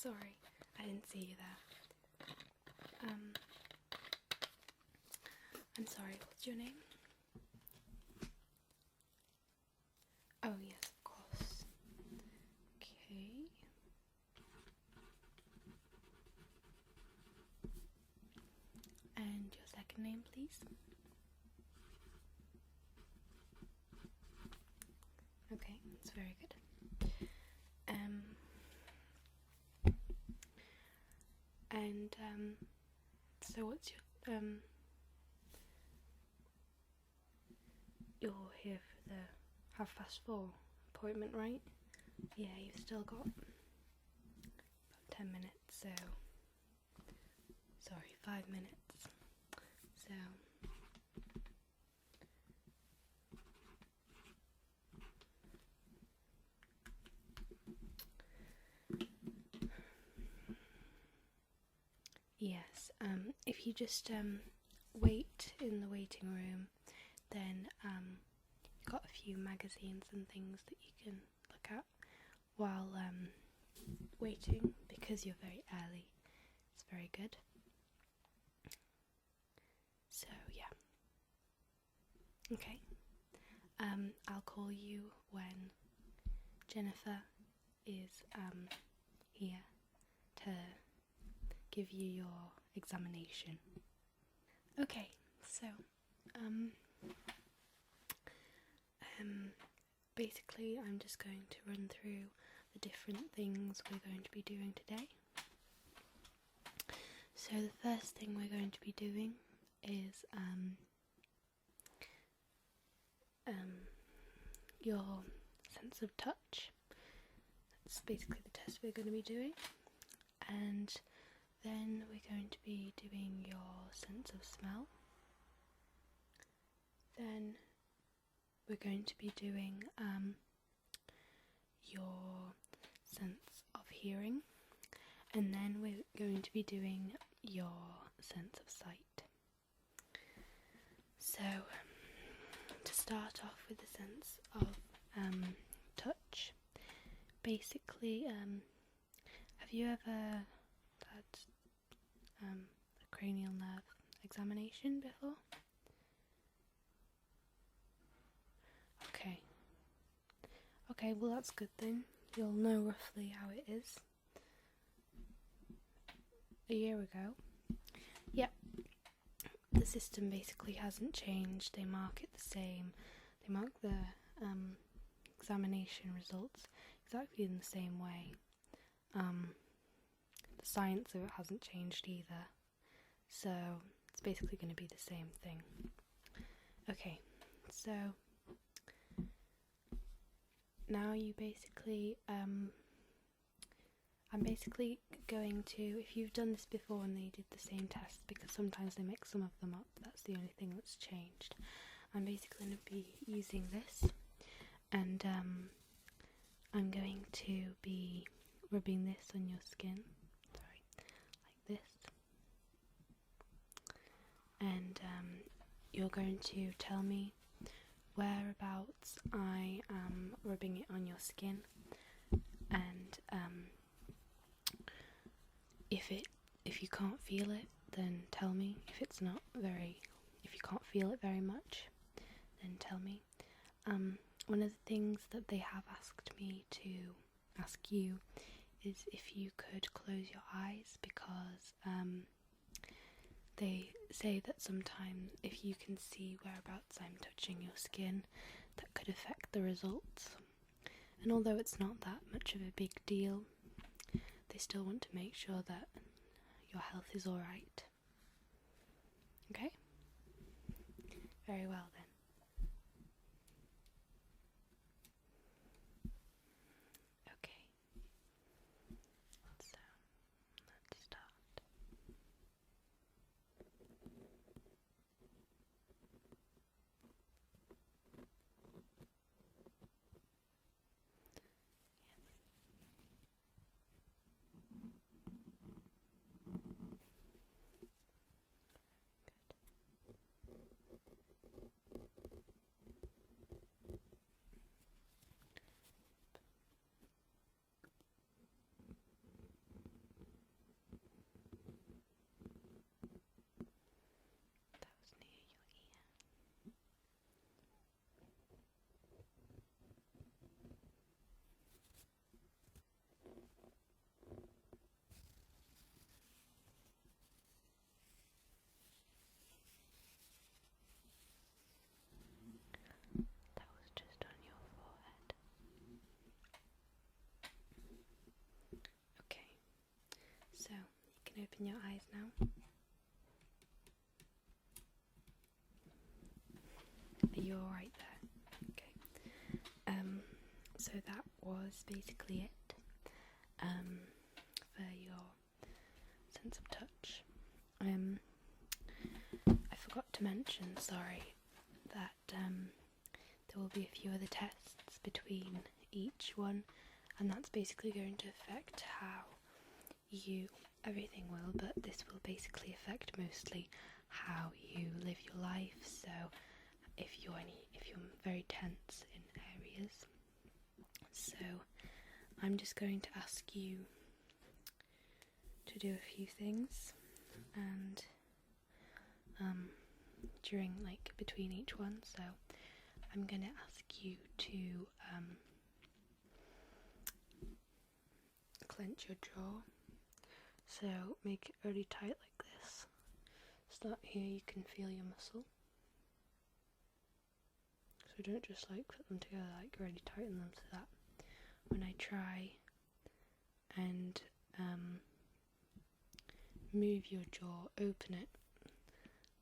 Sorry, I didn't see you there. I'm sorry, what's your name? Oh yes, of course. Okay. And your second name, please? Okay, that's very good. So what's your, you're here for the 4:30 appointment, right? Yeah, you've still got about 10 minutes, so, sorry, 5 minutes, so, yes, if you just wait in the waiting room, then you've got a few magazines and things that you can look at while waiting, because you're very early. It's very good. So yeah. Okay. I'll call you when Jennifer is here to give you your examination. Okay, so basically I'm just going to run through the different things we're going to be doing today. So the first thing we're going to be doing is your sense of touch. That's basically the test we're going to be doing. And then we're going to be doing your sense of smell. Then we're going to be doing your sense of hearing. And then we're going to be doing your sense of sight. So, to start off with the sense of touch, basically, have you ever had a cranial-nerve examination before? Okay, well that's good then. You'll know roughly how it is. A year ago. Yep. The system basically hasn't changed. They mark it the same. They mark the examination results exactly in the same way. The science of it hasn't changed either. So it's basically going to be the same thing. Okay, so now you basically, I'm basically going to, if you've done this before and they did the same test, because sometimes they mix some of them up, that's the only thing that's changed. I'm basically going to be using this, and I'm going to be rubbing this on your skin, like this, and you're going to tell me whereabouts I am rubbing it on your skin, and if you can't feel it, then tell me. If you can't feel it very much, then tell me. One of the things that they have asked me to ask you is if you could close your eyes, because they say that sometimes if you can see whereabouts I'm touching your skin, that could affect the results. And although it's not that much of a big deal, they still want to make sure that your health is alright. Okay? Very well then. Okay. So, let's start. open your eyes now. Are you alright there? Okay. So that was basically it for your sense of touch. I forgot to mention, sorry, that there will be a few other tests between each one, and that's basically going to affect how everything will, but this will basically affect mostly how you live your life. So if you're very tense in areas, so I'm just going to ask you to do a few things, and during between each one, so I'm going to ask you to clench your jaw, so make it really tight like this. Start here, you can feel your muscle, so don't just put them together, really tighten them so that when I try and move your jaw, open it,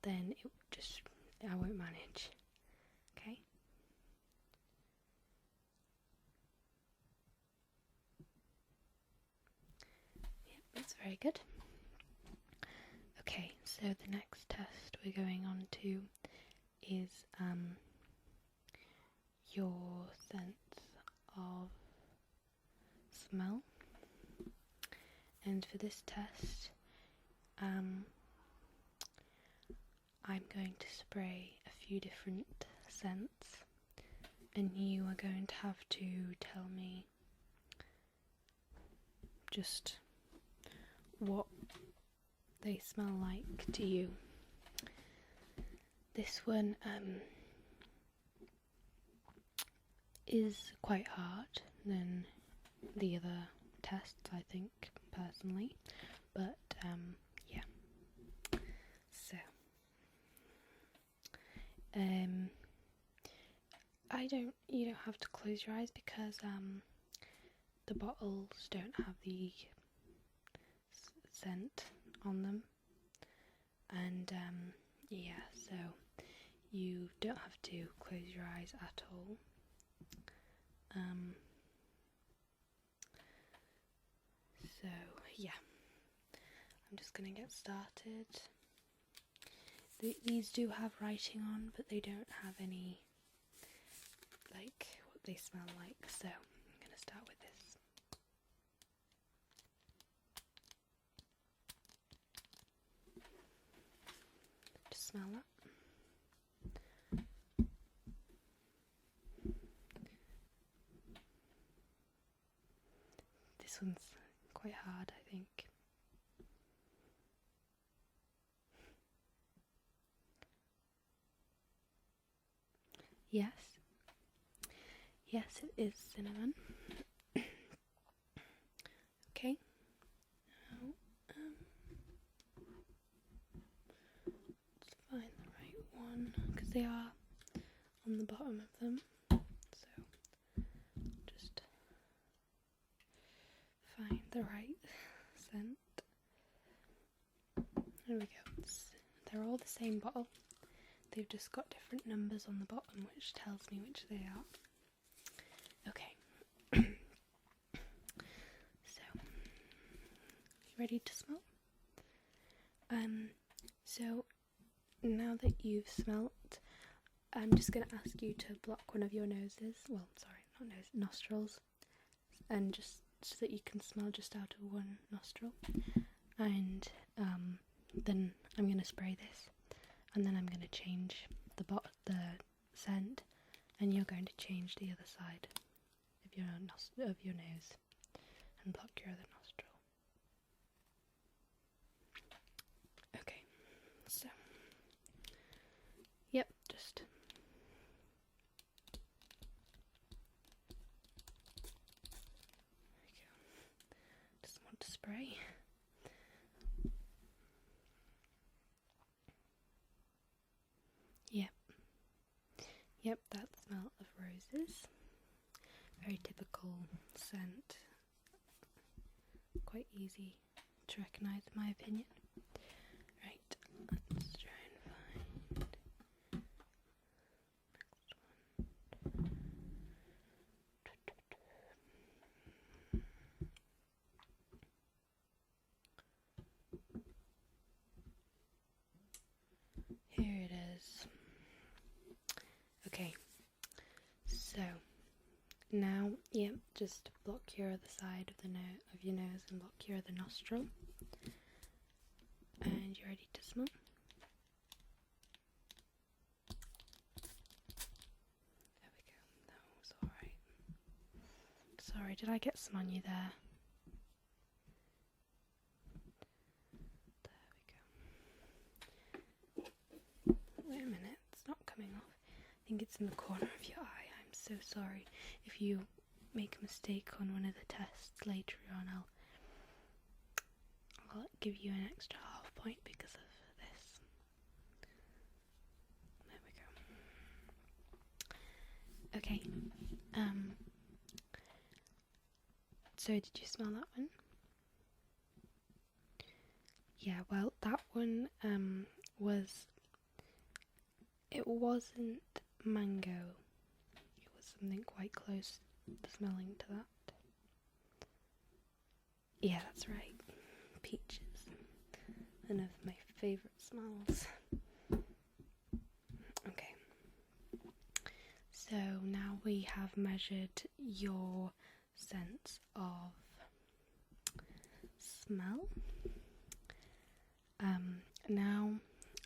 then I won't manage. Okay? Yep, that's very good. Okay, so the next test we're going on to is your sense of smell. And for this test, I'm going to spray a few different scents, and you are going to have to tell me just what they smell like to you. This one is quite hard than the other tests, I think, personally, but yeah. So you don't have to close your eyes because the bottles don't have the scent on them, and yeah, so you don't have to close your eyes at all. So yeah, I'm just gonna get started. These do have writing on, but they don't have any what they smell like, so I'm gonna start with this. Just smell that. This one's quite hard, I think. Yes. Yes, it is cinnamon. Okay. Now, let's find the right one, because they are on the bottom of them. So, just find the right scent. There we go. They're all the same bottle. They've just got different numbers on the bottom, which tells me which they are. Okay. So, you ready to smell? So now that you've smelt, I'm just going to ask you to block one of your noses. Well, sorry, not nose, nostrils, and just so that you can smell just out of one nostril. And then I'm going to spray this, and then I'm going to change the scent, and you're going to change the other side of your nose and block your other nostril. Okay, so yep, just there we go. Just want to spray. Yep, that smell of roses. Very typical scent. Quite easy to recognise my opinion. Right, let's try and find here it is. Okay, so now, just block your other side of your nose and block your other nostril. And you're ready to smell. There we go. That was alright. Sorry, did I get some on you there? There we go. Wait a minute, it's not coming off. I think it's in the corner of your eye. I'm so sorry. If you make a mistake on one of the tests later on, I'll give you an extra half point because of this. There we go. Okay. So did you smell that one? Yeah, well, that one it wasn't mango. It was something quite close smelling to that. Yeah, that's right. Peaches. One of my favourite smells. Okay. So now we have measured your sense of smell. Now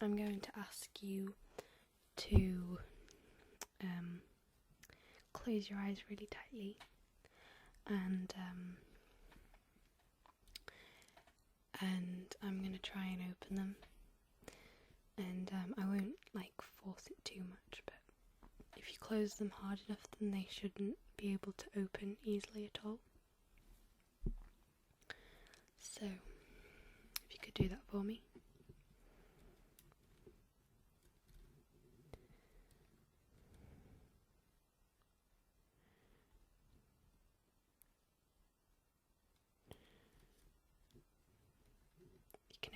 I'm going to ask you to close your eyes really tightly and I'm going to try and open them, and I won't force it too much, but if you close them hard enough then they shouldn't be able to open easily at all. So if you could do that for me.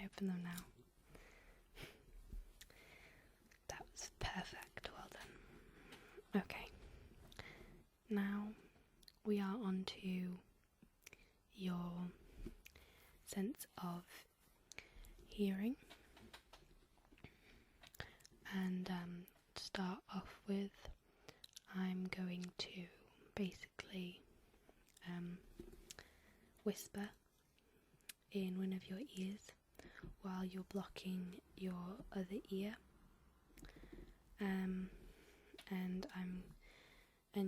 Open them now. That was perfect, well done. Okay, now we are on to your sense of hearing, and to start off with, I'm going to basically whisper in one of your ears while you're blocking your other ear, and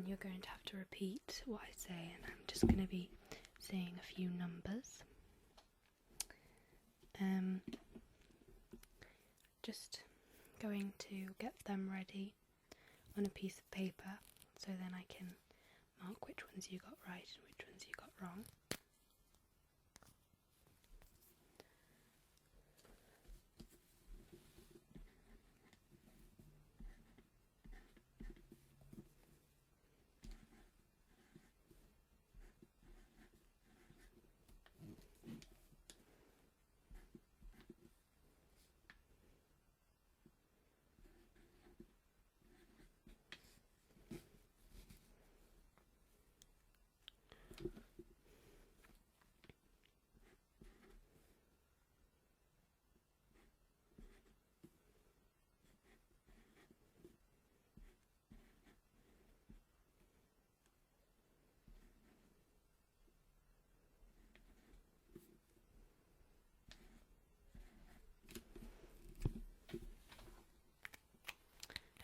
you're going to have to repeat what I say, and I'm just going to be saying a few numbers. Just going to get them ready on a piece of paper so then I can mark which ones you got right and which ones you got wrong.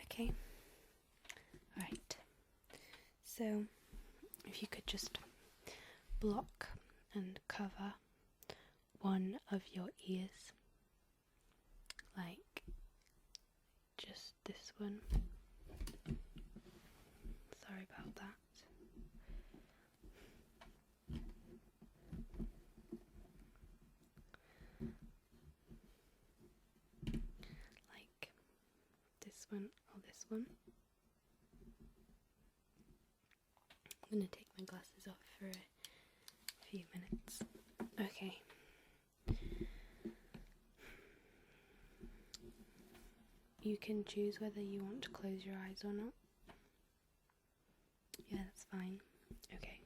Okay, right, so if you could just block and cover one of your ears, like just this one. Sorry about that. Like this one or this one. I'm going to take my glasses off for a few minutes. Okay, you can choose whether you want to close your eyes or not. Yeah, that's fine. Okay.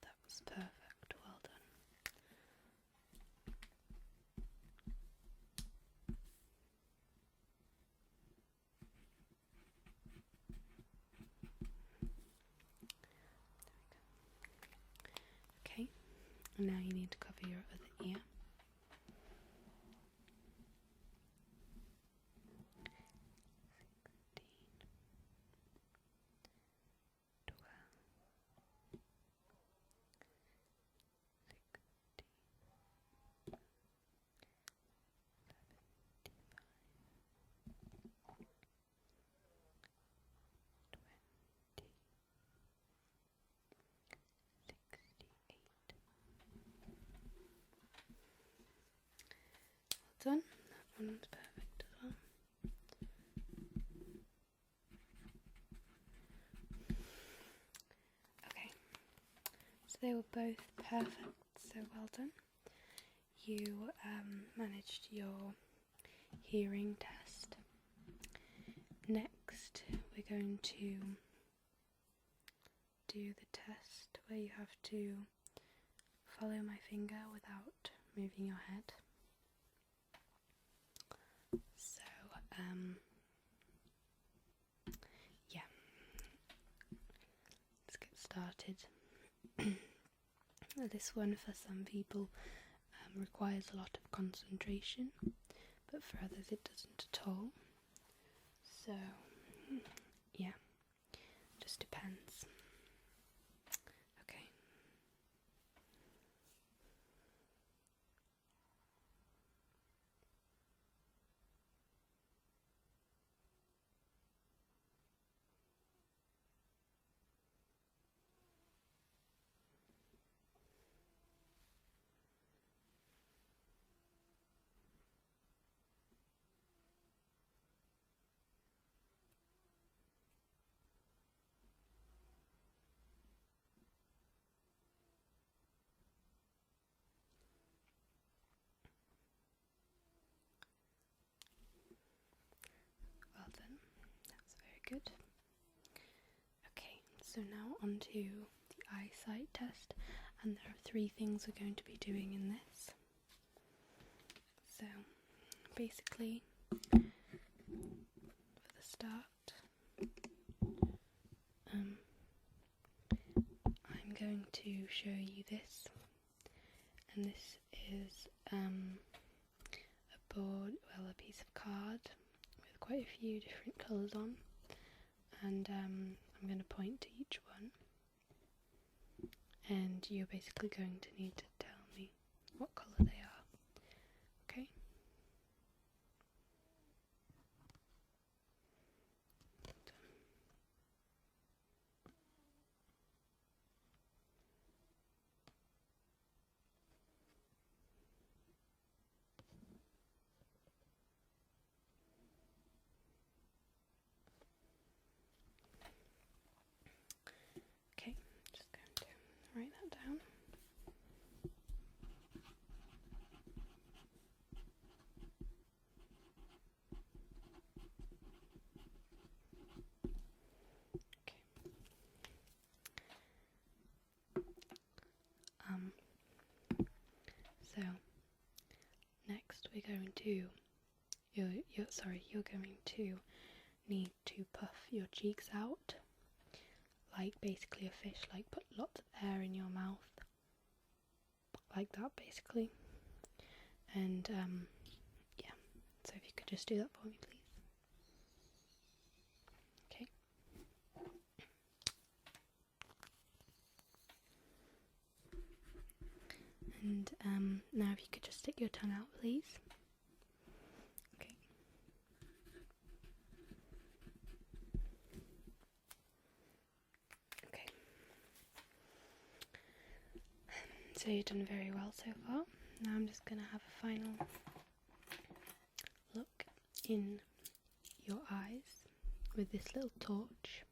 That was perfect, well done. Okay, and now you need to cover your other ear. Done. That one's perfect as well. Okay, so they were both perfect, so well done. You managed your hearing test. Next, we're going to do the test where you have to follow my finger without moving your head. So, yeah, let's get started. This one for some people requires a lot of concentration, but for others it doesn't at all. So, yeah, just depends. Okay. Well done, that's very good. Okay, so now on to the eyesight test, and there are 3 things we're going to be doing in this. So, basically, for the start, I'm going to show you this, and this is a board, well, a piece of card with quite a few different colours on, and I'm going to point to each one, and you're basically going to need to tell me what colour they are, okay? Okay, just going to write that down. So next we're going to you're going to need to puff your cheeks out like basically a fish, like put lots of air in your mouth like that basically, and yeah, so if you could just do that for me please. Okay. And Now if you could just stick your tongue out, please. Okay. Okay. So you've done very well so far. Now I'm just going to have a final look in your eyes with this little torch.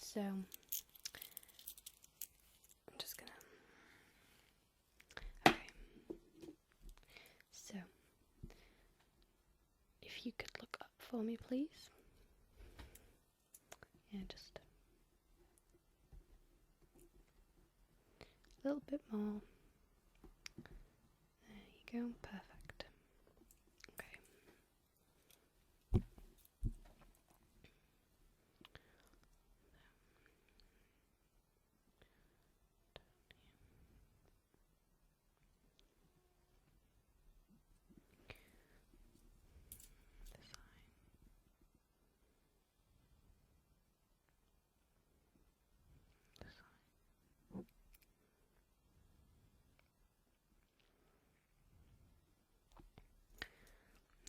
So I'm just gonna. Okay. So if you could look up for me, please. Yeah, just a little bit more. There you go. Perfect. Okay.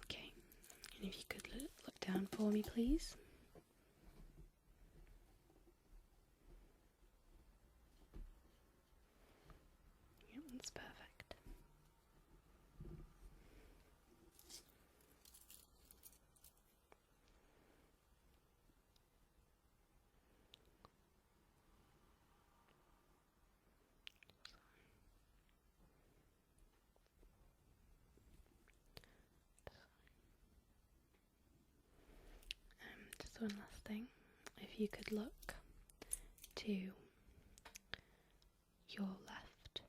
Okay, and if you could look down for me, please. Yep, that's perfect. Just one last thing. If you could look to your left.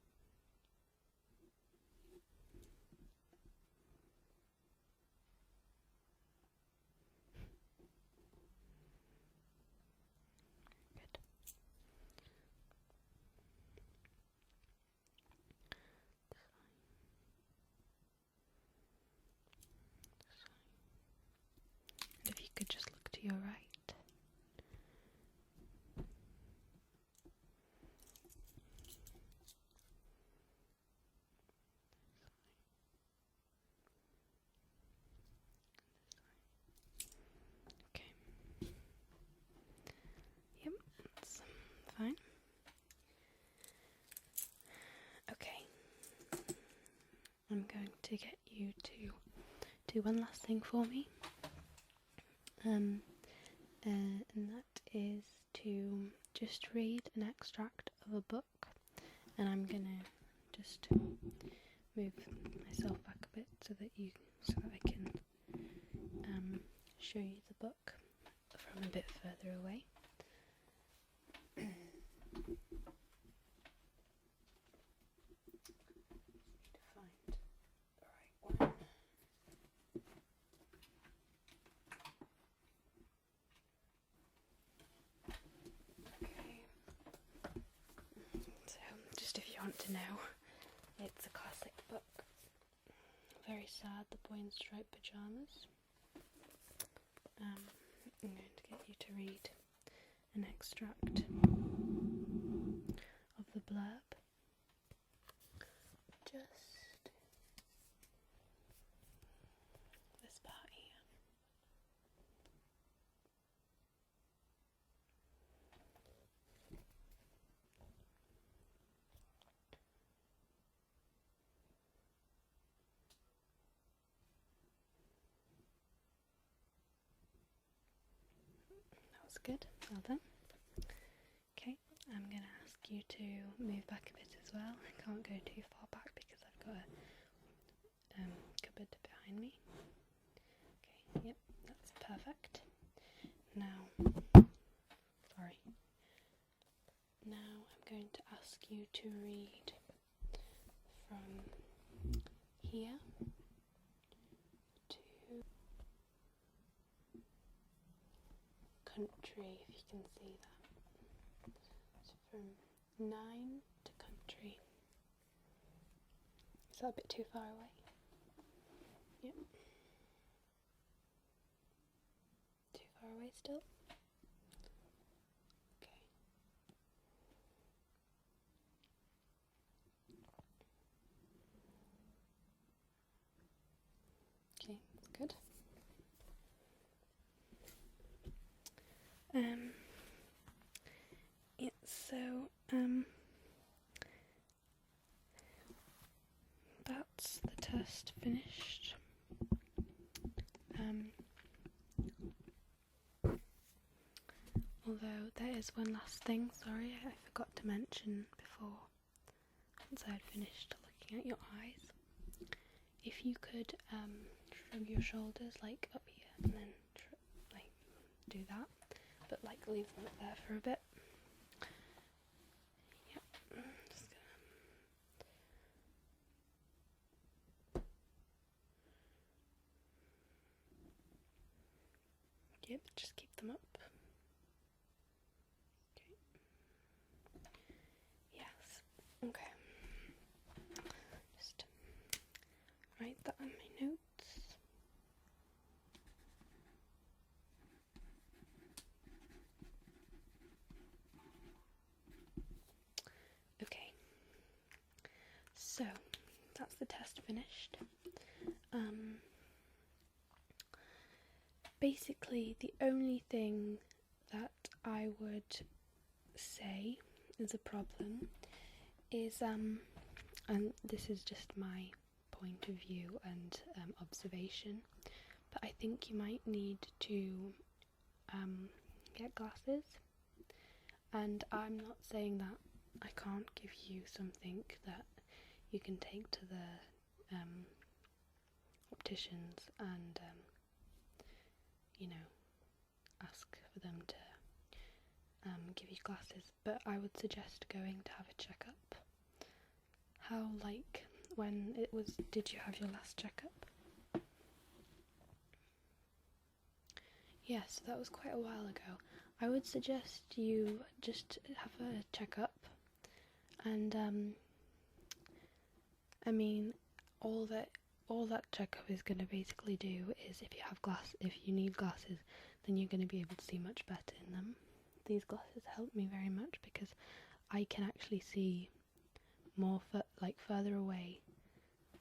Good. And if you could just look to your right. Okay. Yep, that's fine. Okay. I'm going to get you to do one last thing for me. And that is to just read an extract of a book, and I'm gonna just move myself back a bit so that I can show you the book from a bit further away. To find the right one. Just if you want to know, it's a classic book. Very sad, The Boy in Striped Pyjamas. I'm going to get you to read an extract of the blurb. Just this part here. That was good, well done. Okay, I'm going to ask you to move back a bit as well. I can't go too far back because I've got a cupboard behind me. Okay, yep, that's perfect. Now I'm going to ask you to read from here to country, if you can see that. So from 9 to country. Is that a bit too far away? Yep. Too far away still? Okay. good. Yeah, so that's the test finished. Although there is one last thing, sorry, I forgot to mention before, once I had finished looking at your eyes. If you could shrug your shoulders like up here and then like do that, but like leave them up there for a bit. Yep, just gonna. Yep, just keep them up. Okay. Yes. Okay. Just write that on my notes. Okay. So that's the test finished. Basically, the only thing that I would say is a problem is, and this is just my point of view and observation, but I think you might need to get glasses. And I'm not saying that I can't give you something that you can take to the opticians and ask for them to give you glasses, but I would suggest going to have a checkup. When did you have your last checkup? Yes, that was quite a while ago. I would suggest you just have a checkup, and all that checkup is going to basically do is if you need glasses, then you're going to be able to see much better in them. These glasses help me very much because I can actually see more further away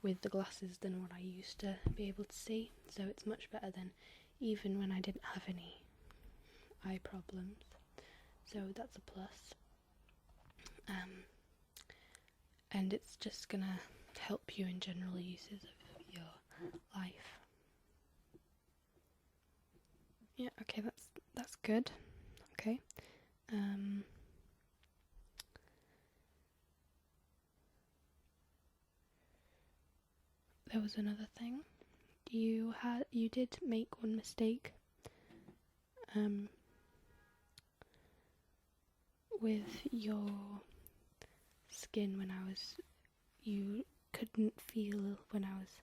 with the glasses than what I used to be able to see, so it's much better than even when I didn't have any eye problems, so that's a plus. And it's just gonna help you in general uses of your life. Yeah, okay, that's good. Okay. There was another thing. You did make one mistake. With your skin you couldn't feel when I was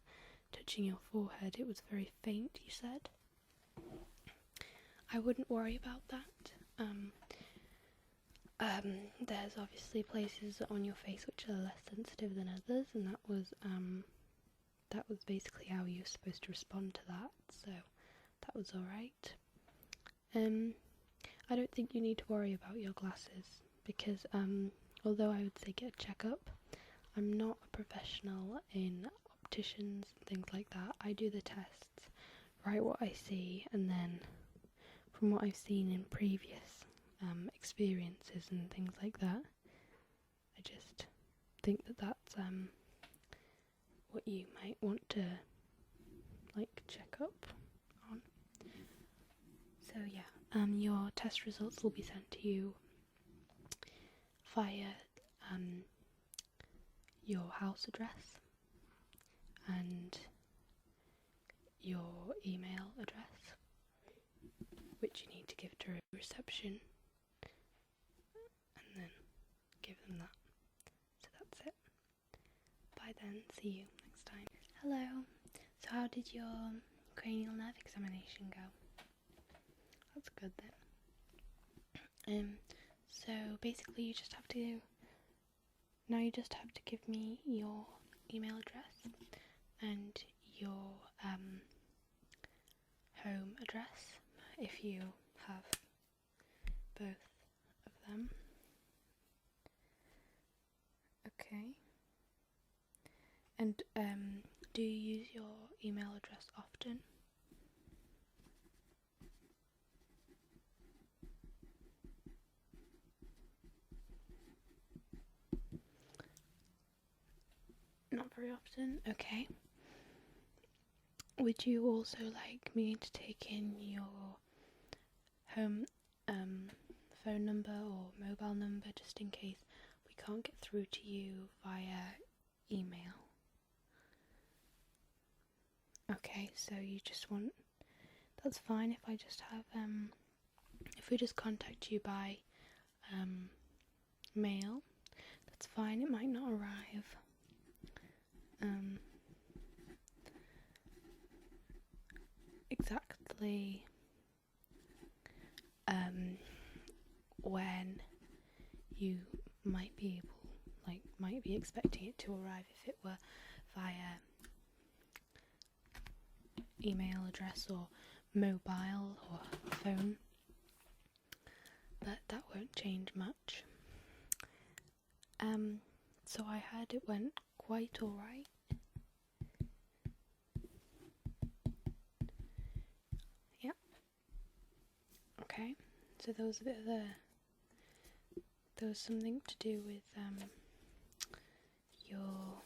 touching your forehead. It was very faint, you said. I wouldn't worry about that. There's obviously places on your face which are less sensitive than others, and that was basically how you were supposed to respond to that, so that was alright. I don't think you need to worry about your glasses because although I would say get a checkup, I'm not a professional in opticians and things like that. I do the tests, write what I see, and then from what I've seen in previous experiences and things like that, I just think that that's what you might want to check up on. So yeah, your test results will be sent to you via your house address and your email address, which you need to give to reception, and then give them that. So that's it. Bye then, see you next time. Hello. So how did your cranial nerve examination go? That's good then. So basically you just have to give me your email address and your home address if you have both of them. Okay. And do you use your email address often? Not very often, okay. Would you also like me to take in your home phone number or mobile number just in case we can't get through to you via email? Okay, so you just want, that's fine if I just have, if we just contact you by mail, that's fine, it might not arrive. Exactly when you might be expecting it to arrive if it were via email address or mobile or phone, but that won't change much. So I heard it went quite alright. Yep. Okay, so there was something to do with your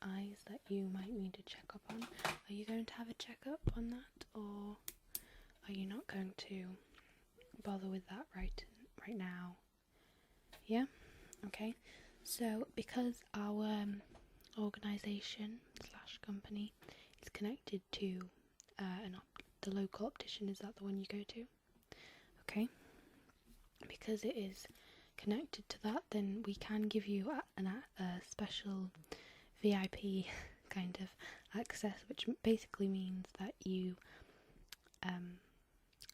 eyes that you might need to check up on. Are you going to have a checkup on that, or are you not going to bother with that right now? Yeah? Okay. So because our organisation / company is connected to the local optician, is that the one you go to? Okay. Because it is connected to that, then we can give you a special VIP kind of access, which basically means that you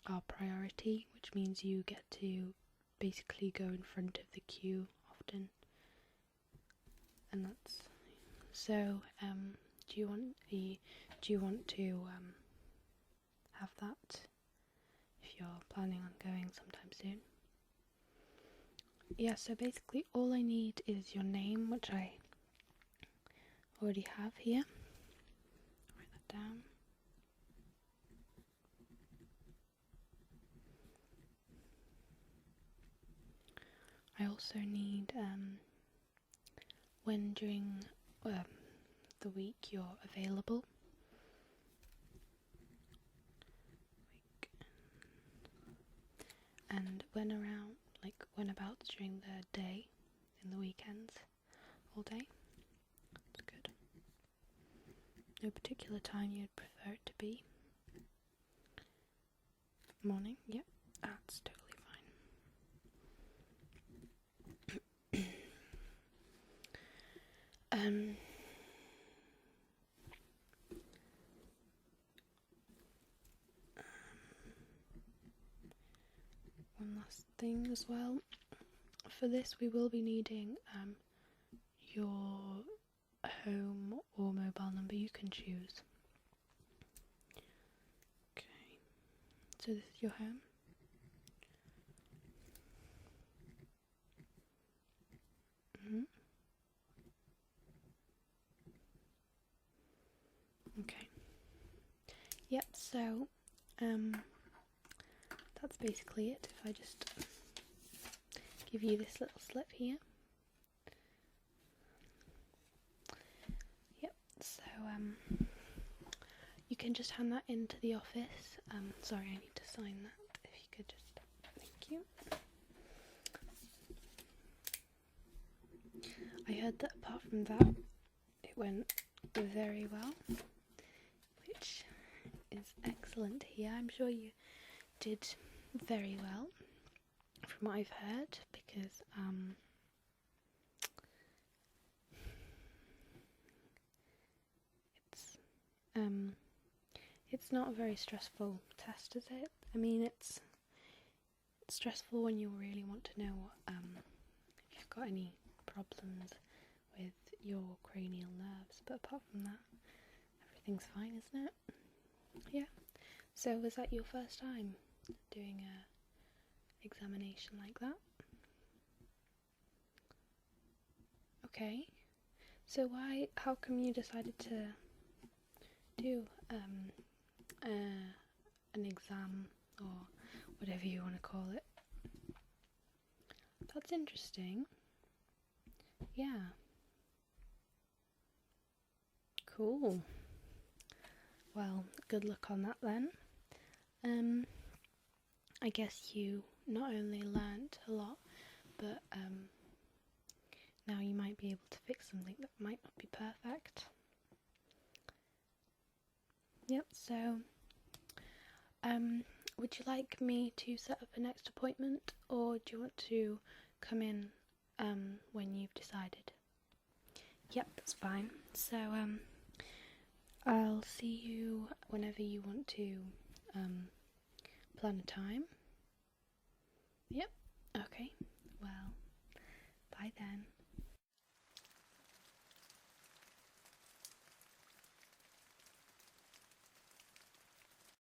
are priority, which means you get to basically go in front of the queue often. And that's so. Do you want to have that if you're planning on going sometime soon? Yeah. So basically, all I need is your name, which I already have here. Write that down. I also need when during the week you're available. And when about during the day, in the weekends, all day. That's good. No particular time you'd prefer it to be? Morning? Yep, that's totally fine. One last thing as well. For this, we will be needing your home or mobile number. You can choose. Okay. So this is your home. Okay. Yep, so that's basically it. If I just give you this little slip here. Yep, so you can just hand that into the office. Sorry, I need to sign that. If you could just, thank you. I heard that apart from that, it went very well, which is excellent to hear. I'm sure you did very well from what I've heard, because it's not a very stressful test, is it? I mean, it's stressful when you really want to know if you've got any problems with your cranial nerves, but apart from that, everything's fine, isn't it? Yeah. So was that your first time doing a examination like that? Okay. So how come you decided to do an exam, or whatever you want to call it? That's interesting. Yeah. Cool. Well, good luck on that then. I guess you not only learnt a lot, but now you might be able to fix something that might not be perfect. Yep, so would you like me to set up a next appointment, or do you want to come in when you've decided? Yep, that's fine. So I'll see you whenever you want to plan a time. Yep,